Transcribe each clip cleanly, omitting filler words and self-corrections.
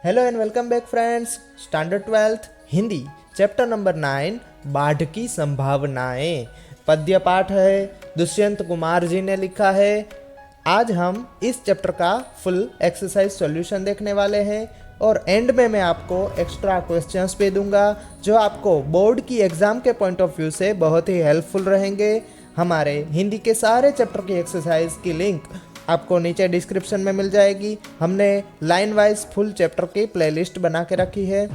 Hello and welcome back friends. Standard 12th Hindi chapter number 9 बाढ़ की संभावनाएं पद्य पाठ है, दुष्यंत कुमार जी ने लिखा है। आज हम इस चैप्टर का फुल एक्सरसाइज सॉल्यूशन देखने वाले हैं और एंड में मैं आपको एक्स्ट्रा क्वेश्चंस भी दूंगा जो आपको बोर्ड की एग्जाम के पॉइंट ऑफ व्यू से बहुत ही हेल्पफुल रहेंगे। हमारे हिंदी के सारे चैप्टर की एक्सरसाइज की लिंक आपको नीचे डिस्क्रिप्शन में मिल जाएगी। हमने लाइन वाइज फुल चैप्टर की प्लेलिस्ट बना के रखी है।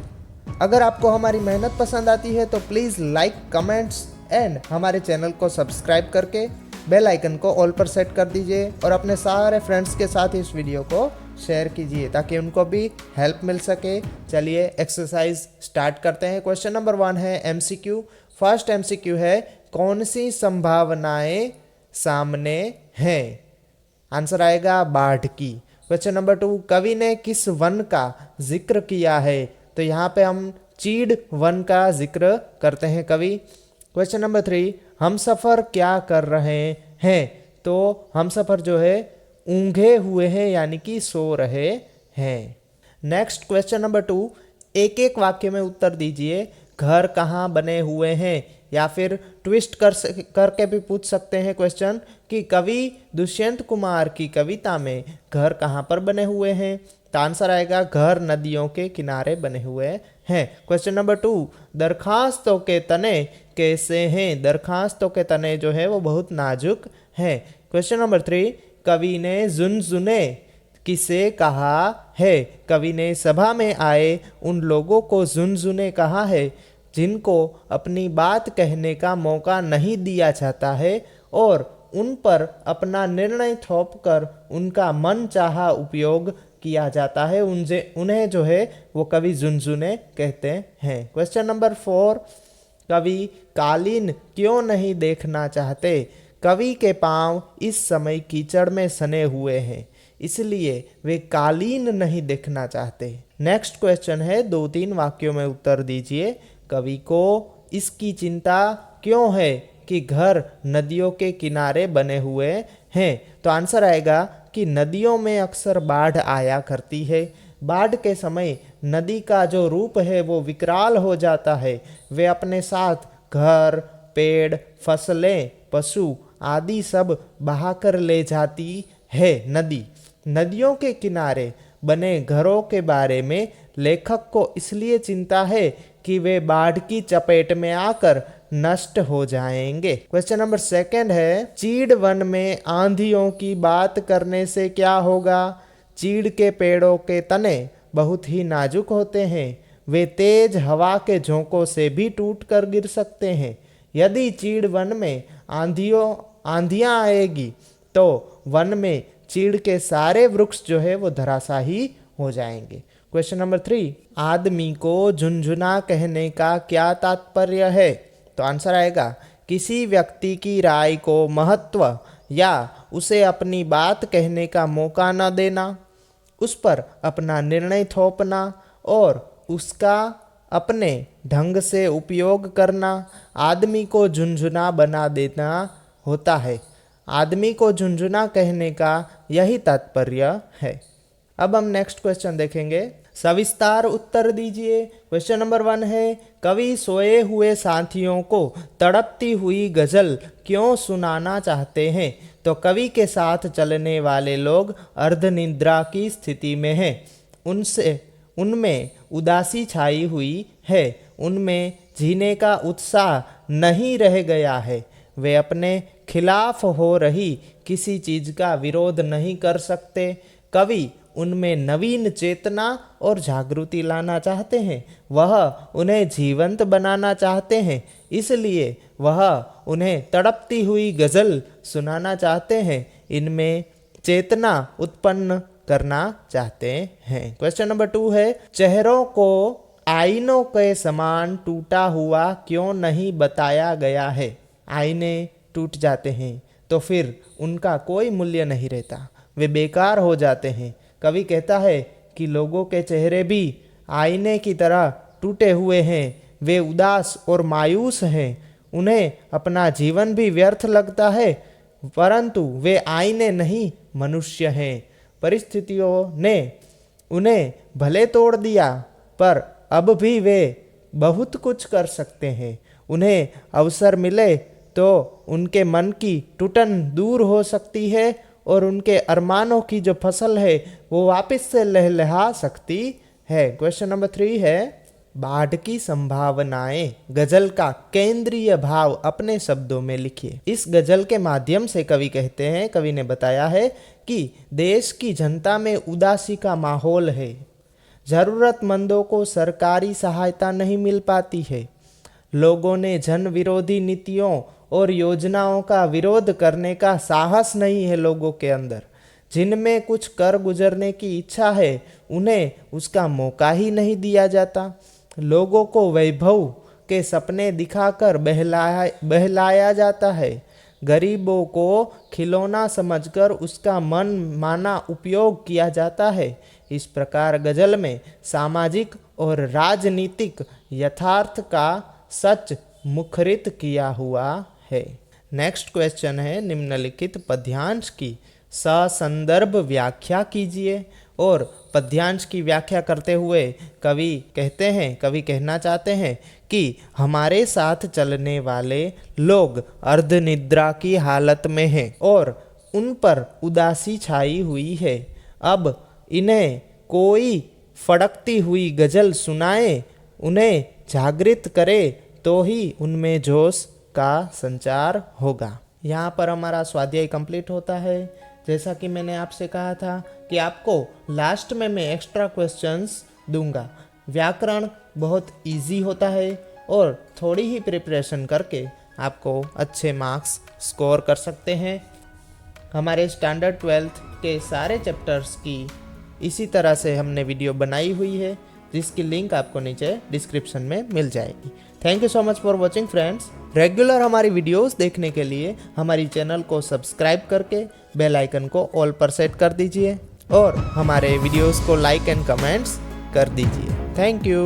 अगर आपको हमारी मेहनत पसंद आती है तो प्लीज़ लाइक, कमेंट्स एंड हमारे चैनल को सब्सक्राइब करके बेल आइकन को ऑल पर सेट कर दीजिए और अपने सारे फ्रेंड्स के साथ इस वीडियो को शेयर कीजिए ताकि उनको भी हेल्प मिल सके। चलिए एक्सरसाइज स्टार्ट करते हैं। क्वेश्चन नंबर 1 है एमसीक्यू। फर्स्ट एमसीक्यू है कौन सी संभावनाएं सामने हैं? आंसर आएगा बाढ़ की। क्वेश्चन नंबर 2 कवि ने किस वन का जिक्र किया है? तो यहाँ पे हम चीड़ वन का जिक्र करते हैं कवि। क्वेश्चन नंबर 3 हम सफ़र क्या कर रहे हैं? तो हम सफ़र जो है ऊँघे हुए हैं यानी कि सो रहे हैं। नेक्स्ट क्वेश्चन नंबर 2 एक एक वाक्य में उत्तर दीजिए। घर कहाँ बने हुए हैं? या फिर ट्विस्ट करके भी पूछ सकते हैं क्वेश्चन कि कवि दुष्यंत कुमार की कविता में घर कहाँ पर बने हुए हैं? तो आंसर आएगा घर नदियों के किनारे बने हुए हैं। क्वेश्चन नंबर 2 दरखास्तों के तने कैसे हैं? दरखास्तों के तने जो है वो बहुत नाजुक हैं। क्वेश्चन नंबर 3 कवि ने झुनझुने किसे कहा है? कवि ने सभा में आए उन लोगों को झुनझुने कहा है जिनको अपनी बात कहने का मौका नहीं दिया जाता है और उन पर अपना निर्णय थोपकर उनका मन चाहा उपयोग किया जाता है। उन्हें जो है वो कवि झुनझुने कहते हैं। क्वेश्चन नंबर 4 कवि कालीन क्यों नहीं देखना चाहते? कवि के पांव इस समय कीचड़ में सने हुए हैं इसलिए वे कालीन नहीं देखना चाहते। नेक्स्ट क्वेश्चन है 2-3 वाक्यों में उत्तर दीजिए। कवि को इसकी चिंता क्यों है कि घर नदियों के किनारे बने हुए हैं? तो आंसर आएगा कि नदियों में अक्सर बाढ़ आया करती है। बाढ़ के समय नदी का जो रूप है वो विकराल हो जाता है। वे अपने साथ घर, पेड़, फसलें, पशु आदि सब बहाकर ले जाती है। नदियों के किनारे बने घरों के बारे में लेखक को इसलिए चिंता है कि वे बाढ़ की चपेट में आकर नष्ट हो जाएंगे। क्वेश्चन नंबर 2 है चीड़ वन में आंधियों की बात करने से क्या होगा? चीड़ के पेड़ों के तने बहुत ही नाजुक होते हैं। वे तेज हवा के झोंकों से भी टूट कर गिर सकते हैं। यदि चीड़ वन में आंधियां आएगी तो वन में चीड़ के सारे वृक्ष जो है वो धराशायी हो जाएंगे। क्वेश्चन नंबर 3 आदमी को झुनझुना कहने का क्या तात्पर्य है? तो आंसर आएगा किसी व्यक्ति की राय को महत्व या उसे अपनी बात कहने का मौका न देना, उस पर अपना निर्णय थोपना और उसका अपने ढंग से उपयोग करना आदमी को झुनझुना बना देना होता है। आदमी को झुनझुना कहने का यही तात्पर्य है। अब हम नेक्स्ट क्वेश्चन देखेंगे। सविस्तार उत्तर दीजिए। क्वेश्चन नंबर 1 है कवि सोए हुए साथियों को तड़पती हुई गजल क्यों सुनाना चाहते हैं? तो कवि के साथ चलने वाले लोग अर्धनिद्रा की स्थिति में हैं। उनमें उदासी छाई हुई है। उनमें जीने का उत्साह नहीं रह गया है। वे अपने खिलाफ हो रही किसी चीज़ का विरोध नहीं कर सकते। कवि उनमें नवीन चेतना और जागृति लाना चाहते हैं। वह उन्हें जीवंत बनाना चाहते हैं इसलिए वह उन्हें तड़पती हुई गज़ल सुनाना चाहते हैं। इनमें चेतना उत्पन्न करना चाहते हैं। क्वेश्चन नंबर 2 है चेहरों को आईनों के समान टूटा हुआ क्यों नहीं बताया गया है? आईने टूट जाते हैं तो फिर उनका कोई मूल्य नहीं रहता, वे बेकार हो जाते हैं। कवि कहता है कि लोगों के चेहरे भी आईने की तरह टूटे हुए हैं। वे उदास और मायूस हैं। उन्हें अपना जीवन भी व्यर्थ लगता है परंतु वे आईने नहीं मनुष्य हैं। परिस्थितियों ने उन्हें भले तोड़ दिया पर अब भी वे बहुत कुछ कर सकते हैं। उन्हें अवसर मिले तो उनके मन की टूटन दूर हो सकती है और उनके अरमानों की जो फसल है वो वापस से लहलहा सकती है। क्वेश्चन नंबर 3 है, बाढ़ की संभावनाएं गजल का केंद्रीय भाव अपने शब्दों में लिखिए। इस गजल के माध्यम से कवि कहते हैं, कवि ने बताया है कि देश की जनता में उदासी का माहौल है, जरूरतमंदों को सरकारी सहायता नहीं मिल पाती है, लोगों ने जन विरोधी नीतियों और योजनाओं का विरोध करने का साहस नहीं है लोगों के अंदर, जिनमें कुछ कर गुजरने की इच्छा है उन्हें उसका मौका ही नहीं दिया जाता, लोगों को वैभव के सपने दिखाकर बहलाया जाता है, गरीबों को खिलौना समझकर उसका मन माना उपयोग किया जाता है। इस प्रकार गजल में सामाजिक और राजनीतिक यथार्थ का सच मुखरित किया हुआ है। नेक्स्ट क्वेश्चन है, निम्नलिखित पद्यांश की ससंदर्भ व्याख्या कीजिए। और पद्यांश की व्याख्या करते हुए कवि कहना चाहते हैं कि हमारे साथ चलने वाले लोग अर्धनिद्रा की हालत में हैं और उन पर उदासी छाई हुई है। अब इन्हें कोई फड़कती हुई गजल सुनाए, उन्हें जागृत करे तो ही उनमें जोश का संचार होगा। यहाँ पर हमारा स्वाध्याय कंप्लीट होता है। जैसा कि मैंने आपसे कहा था कि आपको लास्ट में मैं एक्स्ट्रा क्वेश्चंस दूंगा। व्याकरण बहुत इजी होता है और थोड़ी ही प्रिपरेशन करके आपको अच्छे मार्क्स स्कोर कर सकते हैं। हमारे स्टैंडर्ड 12th के सारे चैप्टर्स की इसी तरह से हमने वीडियो बनाई हुई है, जिसकी लिंक आपको नीचे डिस्क्रिप्शन में मिल जाएगी। Thank you so much for watching friends. Regular हमारी वीडियोस देखने के लिए हमारी चैनल को सब्सक्राइब करके बेल आइकन को ऑल पर सेट कर दीजिए और हमारे वीडियोस को लाइक एंड कमेंट्स कर दीजिए। Thank you.